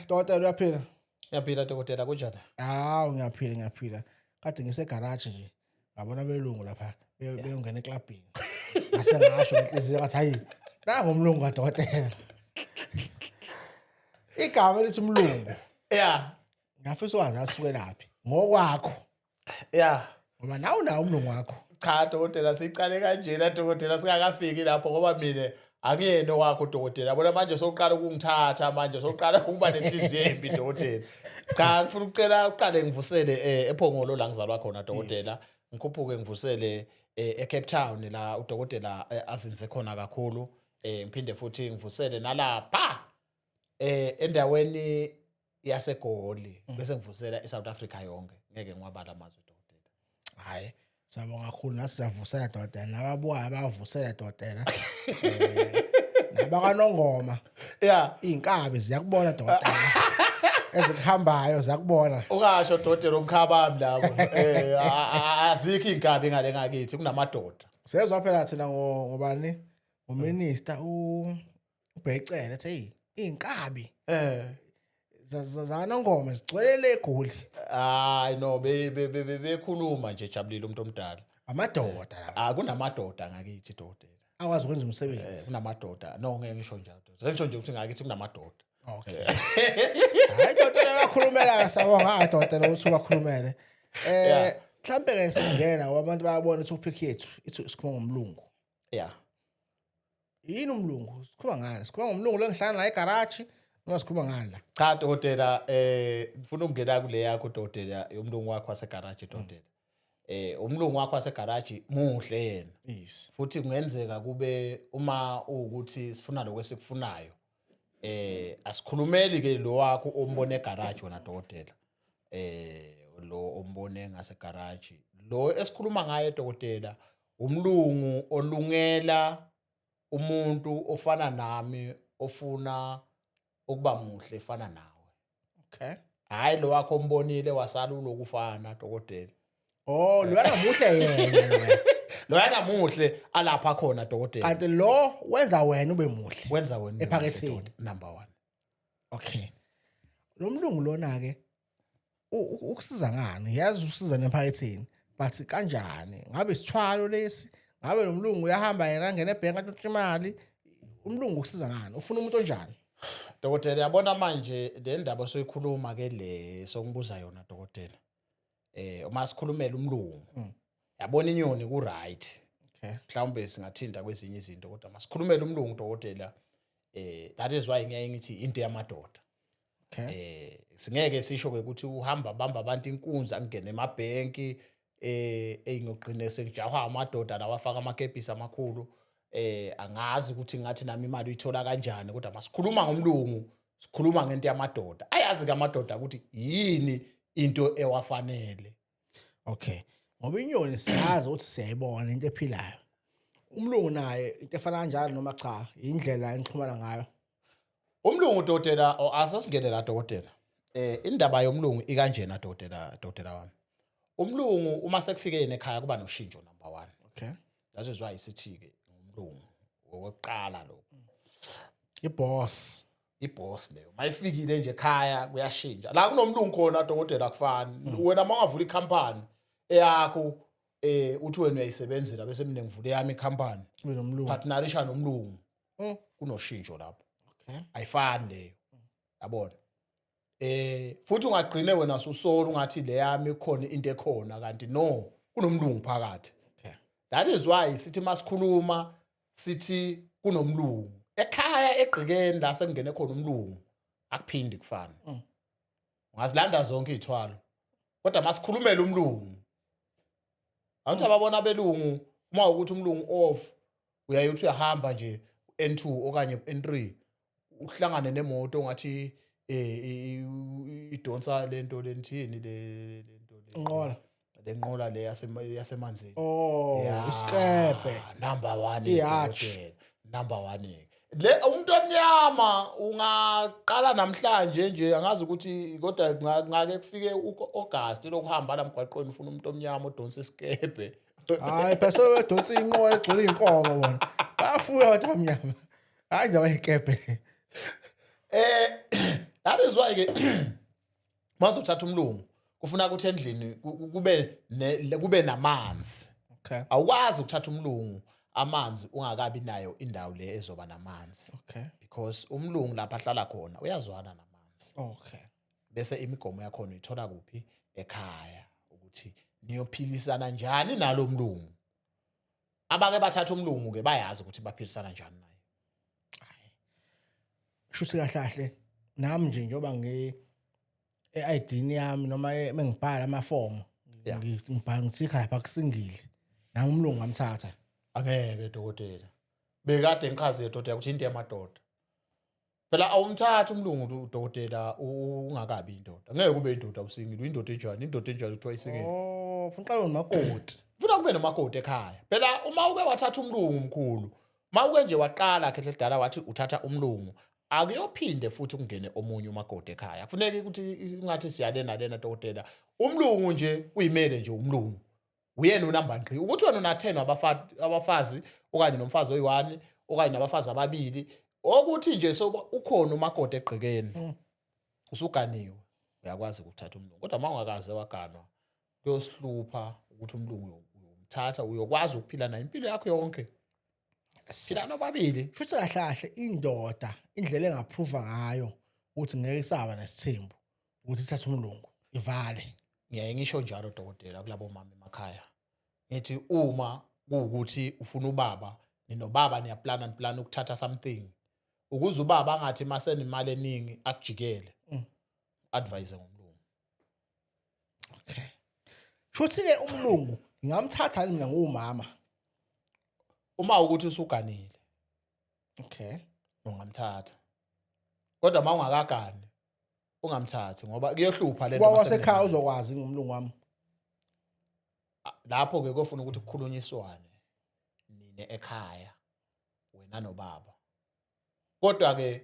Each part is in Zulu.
Dokotela uyaphila? Yaphila dokotela kunjani? Hawu ngiyaphila. Kade ngisegarage nje. Ngabona abelungu lapha beyongena eklabhini. Ngase ngasho ngenhliziyo ngathi hayi, nangu umlungu kadokotela. Igama lithi umlungu. Yeah. Ngafisa wazi asuke laphi. Ngokwakho. Yeah. Ngoba nawo umlungu wakho. Cha dokotela sicale kanjena dokotela singakafiki lapho ngoba mina akuyena wakho dokotela. Yabona manje soqala ukungithatha manje soqala ukuba nenhliziyo embi dokotela. Cha ngifuna uqale ngivusele ePhongolo la ngizalwa khona dokotela. Ngikhuphuke ngivusele eCape Town la udokotela azinze khona kakhulu. Ngiphinde futhi ngivusele nalapha endaweni yaseGoli bese ngivusela eSouth Africa yonke. Ngeke ngiwabala amazwi dokotela. Hayi. Sabonga kakhulu nasi siyavusela dokotela nababuya bayavusela dokotela nabakaNongoma inkabi ziyakubona dokotela ezikuhambayo ziyakubona ukasho dokotela umkhabami lapho azikho inkabi ngale ngakithi kunamadoda sezwa phela thina ngobani uminister uBhecele ethi hey inkabi zaNongoma zigcwelele eGoli. Hayi no bekhuluma nje jabulile umuntu omdala. Amadoda la. Kunamadoda ngakithi dokotela. Akwazi ukwenza umsebenzi. Kunamadoda. No ngeke ngisho njalo. Ngisho nje ukuthi ngakithi kunamadoda. Okay. Hayi dokotela uyakhulumela sabonga dokotela ukuthi ubakhulumele. Mhlambe ke singena abantu bayabona i-topic yethu ithi sikhuluma ngomlungu. Yeah. Yini umlungu? Sikhuluma ngani? Sikhuluma ngomlungu lengihlala la egarage. Noma sikhuluma ngani la? Cha dokotela ngifuna ukungena kule yakho dokotela yomlungu wakho wasegarage dokotela. Umlungu wakho wasegarage muhle yena. Yes. Futhi kungenzeka kube uma ukuthi sifuna lokwesikufunayo. Asikhulumeli ke lo wakho ombone egarage wena dokotela. Lo ombone ngase garage. Lo esikhuluma ngaye dokotela umlungu olungela umuntu ofana nami ofuna ukuba muhle efana nawe. Okay. Hayi lo wakho ombonile wasala ulokufana dokotela. Oh, lo yana muhle yena. Lo yana muhle alapha khona dokotela. Kanti lo wenza wena ube muhle. Wenza wena ephaketheni number 1. Okay. Lo mlungu lona ke ukusiza ngani? Yazi usiza nemphaketheni. But kanjani? Ngabe isithwalo lesi? Ngabe lo mlungu uyahamba yena angena ebhenki athathe imali? Umlungu ukusiza ngani? Ufuna umuntu onjani? Dokotela yabona manje le ndaba soyikhuluma ke le sokubuza yona dokotela. Uma sikhulumela umlungu. Yabona inyoni ku right. Okay. Mhlawumbe singathinta kwezinye izinto kodwa masikhulumela umlungu dokotela. That is why ngiyaye ngithi into yamadoda. Okay. Singeke sisho ke ukuthi uhamba bamba abantu inkunzi angene emabhenki eyingoqine sengijaha amadoda lawa afaka amakepisi amakhulu. Angazi ukuthi ngathi nami imali uyithola kanjani kodwa masikhuluma ngomlungu sikhuluma ngento yamadoda ayazi ke amadoda ukuthi yini into ewafanele. Okay. Ngoba inyoni siyazi ukuthi siyayibona into ephilayo. Umlungu naye into efana kanjalo noma cha indlela enixhumana ngayo. Umlungu dokotela asasingene la dokotela. Indaba yomlungu ikanjena dokotela wami. Umlungu uma sekufike yena ekhaya kuba noshintsho number 1. Okay. That is why isithi ke umlungu owokuqala lo. Iboss Leyo. Mayifikile nje ekhaya kuyashintsha. La kunomlungu khona dokotela akufani. Wena mangavula ikhampani eyakho uthi wena uyayisebenzela bese mina ngivule yami ikhampani. nomlungu. Partnerisha nomlungu. Kunoshintsho lapho. Okay. Ayifani leyo. Yabona. Futhi ungagcine wena usola ungathi le yami khona into ekhona kanti no kunomlungu phakathi. Okay. That is why sithi masikhuluma sithi kunomlungu. Ekhaya egqikeni la sekungene khona umlungu akuphindi kufana. Ungazilanda zonke izithwalo. Kodwa masikhulumela umlungu. Awuthi ababona belungu uma ukuthi umlungu off uyayithi uyahamba nje N2 okanye N3 uhlangane nemoto ngathi idonsa lento lentini lento Inqola. lenqola le yasemanzini. Oh, iskepe. Number 1 Yacht. Number 1. Le umuntu omnyama ungaqala namhlanje nje angazi ukuthi kodwa ngake kufike uAugust lokuhamba la mgwaqweni ufuna umuntu omnyama odonsa iskepe. Hayi phela wedonsa inqola egcwele inkomo bona. Bafuna abantu abamnyama. Hayi nje bayikepe. is why ke mazothatha umlungu kufuna ukuthi endlini kube namanzi. Okay. Awukwazi ukuthatha umlungu amanzi ungakabi nayo indawo le ezoba namanzi. Okay. Because umlungu lapha ahlala khona uyazwana namanzi. Okay. Bese imigomo yakho uyithola kuphi ekhaya ukuthi niyophilisana njani nalomlungu. Abake bathatha umlungu ke bayazi ukuthi baphilisana njani naye. Shuthi kahle kahle nami nje njoba e-ID yami noma mengibhala amafomu ngibhala ngithika lapha kusingile nami umlungu ngamthatha. Angeke dokotela. Bekade ngichaze dokotela ukuthi into yamadoda. Phela awumthatha umlungu dokotela ungakabi indoda. Angeke kube indoda usingile, indoda enjani? Indoda enjani kuthiwa isingile. Oh, ufuna uqala nomakoti. Ufuna kube nomakoti ekhaya. Phela uma uke wathatha umlungu omkhulu, uma uke nje waqala khehle dala wathi uthatha umlungu, akuyophinde futhi ungene omunye umakoti ekhaya. Kufuneka ukuthi ungathi siyalena dokotela. Umlungu nje uyimele nje umlungu. Uyena unamba ngqi. Ukuthi wena una 10 abafazi okanye nomfazi oyi1 okanye nabafazi ababili. Okuthi nje ukhona umakoti egqikeni. Usuganiwe. Uyakwazi ukuthatha umlungu. Kodwa mawungakaze waganwa kuyosihlupha ukuthi umlungu uyomthatha uyokwazi ukuphila naye impilo yakho yonke. Sila nobabili. Futhi kahle kahle indoda indlela engaprova ngayo ukuthi ngeke isaba nesithembu ukuthi ithathe umlungu ivale. Ngiyaye ngisho njalo dokotela kulabo mama emakhaya. Ngithi uma kuukuthi ufuna ubaba, ninobaba niyaplana ukuthatha something. Ukuze ubaba angathi mase nemali eningi akujikele. Advise ngomlungu. Okay. Futhi ke umlungu ngingamthatha mina ngumama. Uma ukuthi usuganile. Okay. Ungamthatha. Kodwa mawungakagani ungamthathi ngoba kuyohlupha lento wasekhaya uzokwazi ngomlungu wami. Lapho ke kufuna ukuthi kukhulunyiswane nine ekhaya wena nobaba. Kodwa ke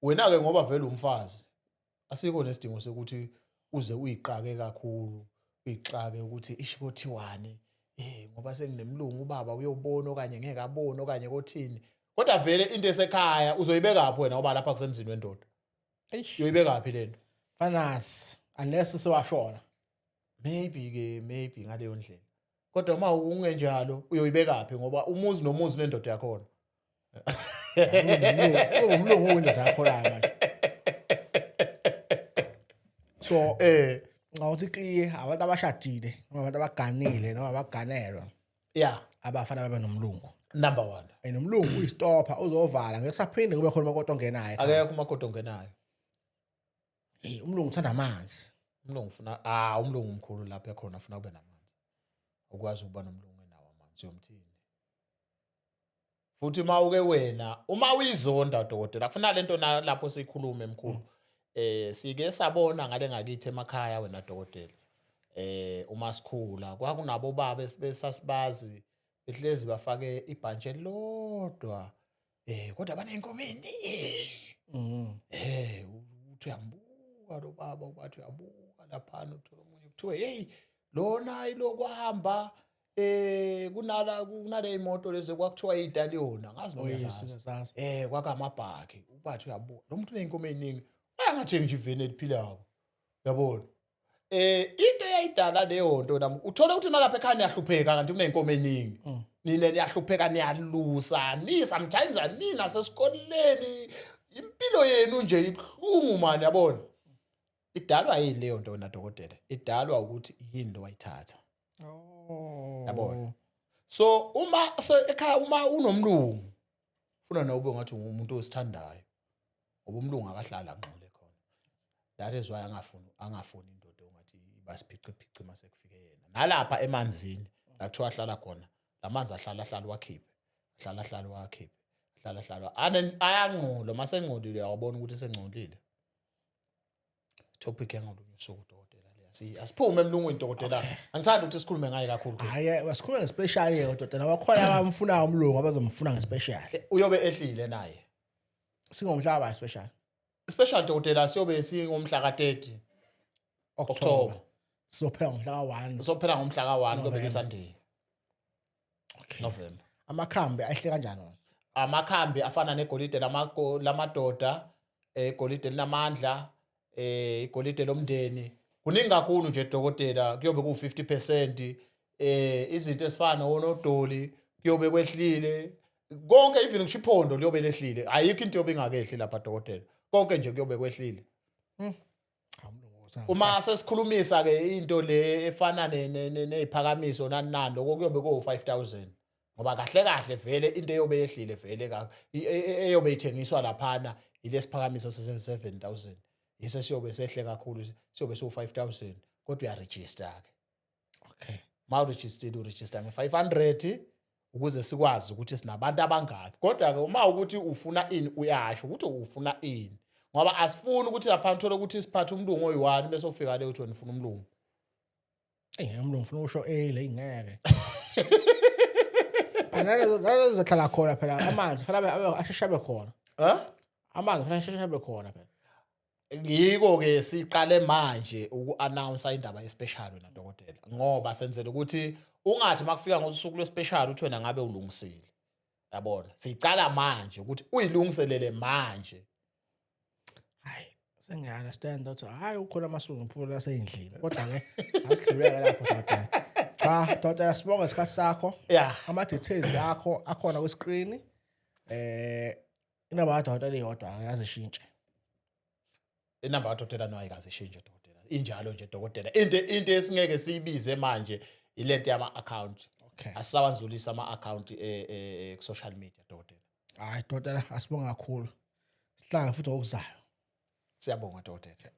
wena ke ngoba vele umfazi asikho nesidingo sokuthi uze uyiqake kakhulu, uyiqake ukuthi ishibothiwane ngoba senginemlungu ubaba uyobona okanye ngeke abone okanye kothini. Kodwa vele into esekhaya uzoyibeka lapho wena ngoba lapha kusemzini wendoda. Uyoyibeka laphi lento? Fanasi unless sewashona. Maybe ngaleyo ndlela. Kodwa uma ungenjalo uyoyibeka laphi ngoba umuzi nomuzi nendoda yakhona. Umlungu wendoda yakho la manje. So ngawuthi clear abantu abashadile noma abantu abaganile noma abaganelwa. Yeah, Abafana babe nomlungu. number 1. Nomlungu uyistopha uzovala ngeke saphinde kube khona umakoti ongenayo. Akekho umakoti ongenayo. Umlungu uthanda amanzi. Umlungu ufuna umlungu omkhulu lapha ekhona ufuna kube namanzi. Ukwazi ukuba nomlungu enawo amanzi yomthini. Futhi mawuke wena uma uyizonda dokotela kufuna lento lapho sikhuluma emkhulu. Sike sabona ngale ngakithi emakhaya wena dokotela. Uma sikhula kwakunabo baba besasibazi ehlezi bafake ibhantshi elodwa. Kodwa banenkomo eziningi. Uthi uyambuka lo baba ubathi uyabuka lapha uthola umunye kuthiwe hey lona ilokuhamba kunale imoto lezi kwakuthiwa iDaliona ngazi noma yazazi. Kwakamabhaki ubathi uyabuka lo muntu unenkomo eziningi angathi nje ivene eliphilayo. Yabona? Into eyayidala leyo nto nami uthola ukuthi nalapha ekhaya niyahlupheka kanti kunenkomo eziningi. Nina niyahlupheka niyalusa sometimes anina sesikoleni impilo yenu nje ibhlungu manje yabona. Idalwa yini leyo nto wena dokotela? Idalwa ukuthi yini into wayithatha. Yabona. So uma ekhaya uma unomlungu ufuna nawe ube ngathi umuntu osithandayo. Ngoba umlungu akahlala ngqole khona. That is why angafuni indoda ongathi ibasiphice mase kufike yena. Nalapha emanzini la kuthiwa ahlala khona. Lamanzi ahlala wakhiphe. Ahlala wakhiphe. Ahlala. Ayangqolo mase engqolile uyabona ukuthi sengcolile. Topic engolunye usuku dokotela le. Asiphume emlungwini dokotela. Angithandi ukuthi sikhulume ngaye kakhulu. Hayi wasikhuluma ngespecial ke dokotela bakhona abamfuna umlungu abazomfuna ngespecial. Uyobe ehlile naye. Singomhla ba special. Special dokotela siyobe singomhla ka30 October. Sophela ngomhla ka1. Sophela ngomhla ka1 kube ngeSunday. Okay. November. Amakhambi ahle kanjani wona? Amakhambi afana negolide lamadoda, egolide linamandla, igolide lomndeni kuningi kakhulu nje dokotela kuyobe ku50%, izinto ezifana nonodoli kuyobe kwehlile konke, even ngisho iphondo liyobe lehlile, ayikho into yobe ingakehli lapha dokotela, konke nje kuyobe kwehlile. Uma sesikhulumisa ke into le efana neziphakamiso nani lokho kuyobe ku5000, ngoba kahle kahle vele into eyobe yehlile vele eyobe ithengiswa laphana ilesiphakamiso se7000, yiso siyobe sehle kakhulu, siyobe su5000 kodwa uyaregister ke. Okay. Uregister nge500 ukuze sikwazi ukuthi sinabantu abangaki. Kodwa ke uma ukuthi ufuna ini uyasho ukuthi ufuna ini. Ngoba asifuni ukuthi lapha uthola ukuthi siphathe umlungu oyi1 bese ufika le uthi wena ufuna umlungu. Umlungu ufuna usho le ingeke. Analezo zakhala khona phela amanzi fanele asheshe abe khona. Amanzi fanele asheshe abe khona phela. Ngiko ke siqale manje uku-announce indaba ye-special wena dokotela, ngoba senzele ukuthi ungathi makufika ngosuku lwe-special uthi wena ngabe ulungisile. Yabona? Sicala manje ukuthi uyilungiselele manje. Hayi, sengiya-understand ukuthi hayi ukhona amaswing pool aseyindlini. Kodwa ke asidluleke lapho dokotela. Cha, dokotela sibonga isikhathi sakho. Yeah. Ama-details akho akhona kwi-screen. Inamba kadokotela iyodwa ayazishintshe. Inamba kadokotela no ayikaze ishintshe dokotela. Injalo nje dokotela. Into esingeke siyibize manje ilento yama-account. Okay. Asisawanzulisa ama-account ku-social media dokotela. Hayi dokotela asibonga kakhulu. Sihlala futhi okuzayo. Siyabonga dokotela.